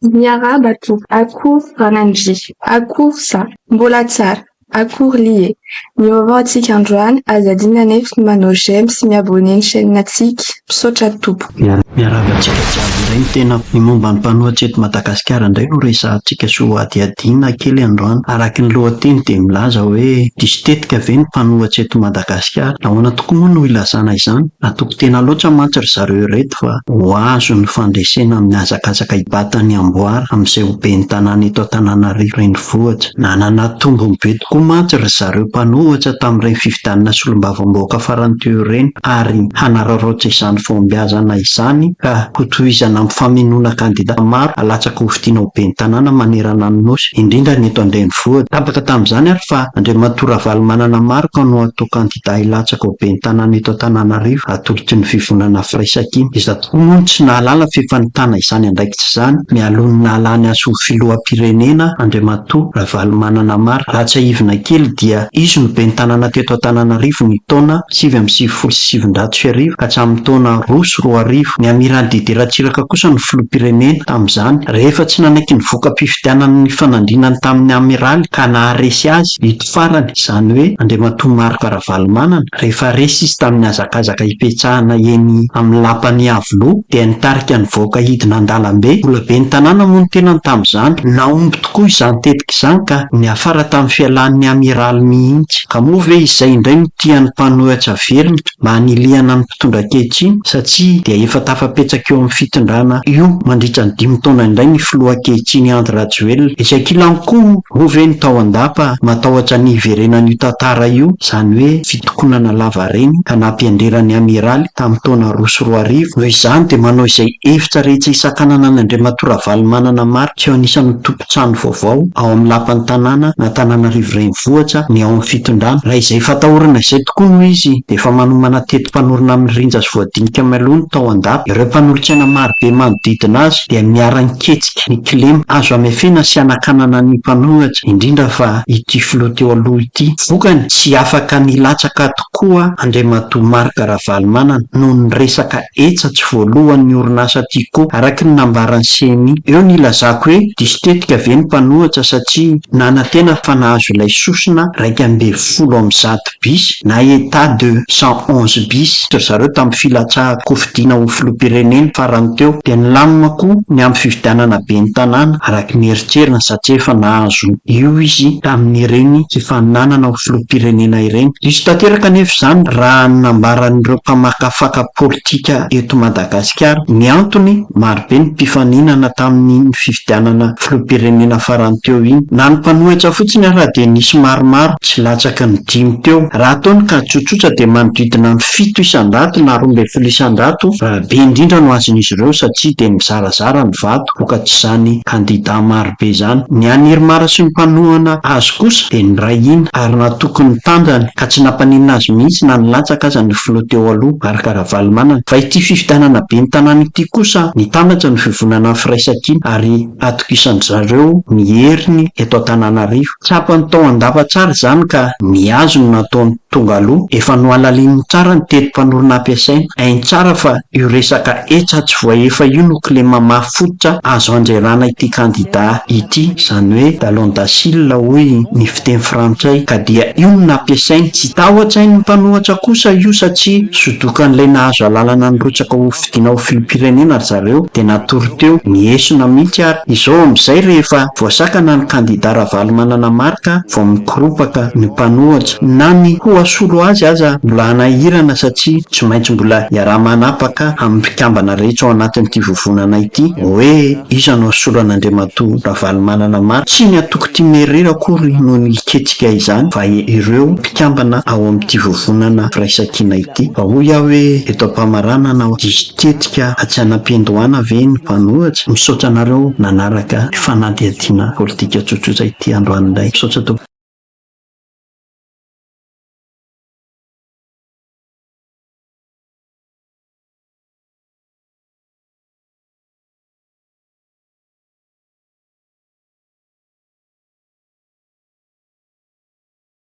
Miarahaba tompoko, akory ranandry, akory za, mbola tsara, akory lihe. Miovaova antsika androany, azadina nefa ny manao j'aime sy miabone ny chaîne-natsika, misaotra tompo. Miaravantsika jiaby indray ny tena ny momba ny mpanohatry eto Madagasikara indray no resahantsika so adiadiana kely androany. Araky ny lohateny dia milaza hoe diso tetika ve ny mpanohatry eto Madagasikara. Nahoana tokoa moa no ilazana izany? Atoko tena loatra mantsy ry zareo ireto fa ho azo ny fandresena amin'ny hazakazaka hibatany amboara amin'izay ho ben'ny tanàna eto Antananarivo renivohitra. Nanana tombony be tokoa mantsy ry zareo mpanohatra tamin'ireny fifidianana solombavambahoaka farany teo ireny ary hanararaotra izany fombiazana izany ka hotohizana amin'ny famonoana kandidata maro alatsaka ho vidiana ho ben'ny tanàna manerana ny nosy indrindra ny eto an-drenivohitra. Tapaka tamin'izany ary fa Andriamatora Ravalomanana maro ka no atao kandidata hilatsaka ho ben'ny tanàna eto Antananarivo atolotry ny fivonana firaisakiny. Iza tokoa moa tsy nahalala fifanitana izany andraikitra izany mialohan'ny nahalany azy ho filoham-pirenena Andriamatora Ravalomanana maro. Raha ivona kely dia izy no ben'ny tanàna teto Antananarivo ny taona 1977 ka hatramin'ny taona 2021. Ny Amiral Didier Ratsiraka kosa no filoham-pirenena tamin'izany rehefa tsy nanaiky ny voka-pifidianana ny fanandrinany tamin'ny amiraly ka naharesy azy ito farany, izany hoe Andriamatora Marc Ravalomanana. Rehefa resy izy tamin'ny hazakazaka hipetsahana eny amin'ny lapan'ny Avoloha dia nitarika ny voaka hidina an-dalambe. Mbola ben'ny tanàna moa ny tenany tamin'izany. Naomby tokoa izany tetika izany ka niafara tamin'ny fialan'ny amiraly mihitsy. Ka moa ve izay indray no tian'ny mpanohitra velona mba hanilihana ny mpitondra ankehitriny satria dia efa tafapetsaka eo amin'ny fitondrana io mandritra ny 5 taona indray ny filoha ankehitriny Andry Rajoelina. Izay kilany koa moa ve ny tao andapa matahotra ny iverenan'io tantara io, izany hoe fitokonana lava reny ka nampiandrerany amiraly tamin'ny taona 2021. Noho izany dia manao izay hevitra rehetra isan-kanana n'Andriamatora Ravalomanana maro tsy eo anisan'ny tompo-trano vaovao ao amin'ny lapan'ny tanàna na Antananarivo renivohitra ny ao amin'ny fitondrana. Raha izay fatahorana izay tokoa no izy dia efa manomana tetim-panorona amin'ny rinja sy voadinika mialoha ny tao andapa. Ireo mpanolotsaina maro be manodidina azy dia miara-niketsika ny kilema azo amefena sy anakanana ny mpanohitra indrindra fa ity filoha teo aloha ity. Vokany tsy afaka nilatsaka tokoa Andriamatora Marc Ravalomanana noho ny resaka etsatsy voalohan'ny orinasa ity koa araky ny nambarany CNI. Eo ny ilazako hoe diso tetika ve ny mpanohitra satria nanantena fa nahazo ilay sosona 110 bis na état de 111 bis zareo tamin'ny filatsahana kofidiana ho filoham-pirenena farany teo dia nilamina koa ny amin'ny fifidianana ben'ny tanàna araky ny eritserina satria efa nahazo io izy tamin'ireny fifaninanana ho filoham-pirenena ireny. Diso tanteraka nefa izany raha nambaran'ireo mpamakafaka politika eto Madagasikara. Ny antony maro be ny mpifaninana tamin'ny fifidianana filoham-pirenena farany teo iny. Na ny mpanohitra fotsiny raha dia nisy maromaro tsy latsaky ny 5 teo. Raha ataony ka tsotsotra dia manodidina ny 7 isan-jato na 12 isan-jato. Be indrindra no azon'izy ireo satria dia mizarazara ny vato vokatry izany kandidata maro be izany. Ny haniry mara sy ny mpanohana azy kosa dia ny ray iny ary natoky ny tanjany ka tsy nampaninina azy mihitsy na nilatsaka aza ny filoha teo aloha Marc Ravalomanana. Fa ity fifidianana ben'ny tanàna ity kosa nitambatra ny fivonana firaisakiny ary atokisan'ny zareo ny heriny eto Antananarivo. Tsapany tao andapa tsara izany ka niazo no nataony tonga aloha. Efa noalalin'ny tsara ny tetim-panorona ampiasaina. Hainy tsara fa io resaka etsatsy voaefa io no kilema mahafototra azo andrarana ity kandidata ity, izany hoe talon d'Achille hoy ny fiteny frantsay. Ka dia io no nampiasainy. Tsy tahotra-tsain'ny mpanohatra kosa io satria sodokan'ilay nahazo alalana nirotsaka ho fidiana ho filoham-pirenena ry zareo dia natory teo niesona mihitsy ary izao amin'izay rehefa voasakana ny kandidata Ravalomanana Marc vao mikoropaka ny mpanohitra na ny ho asolo azy aza mbola hanahirana satria tsy maintsy mbola iaraha-manapaka amin'ny mpikambana rehetra ao anatin'ity vovonana ity hoe iza no asolo an'Andriamatora Ravalomanana Marc. Tsy ny atoko tia merera akory no ny iketsika izany fa ireo mpikambana ao amin'ity vovonana firaisakina ity. Fa hoy aho hoe eto am-pamaranana diso tetika tsy hanam-piandohana ve ny mpanohitra. Misaotra anareo nanaraka fanadihadiana politika tsotsotra ity androany indray. Misaotra tompoko.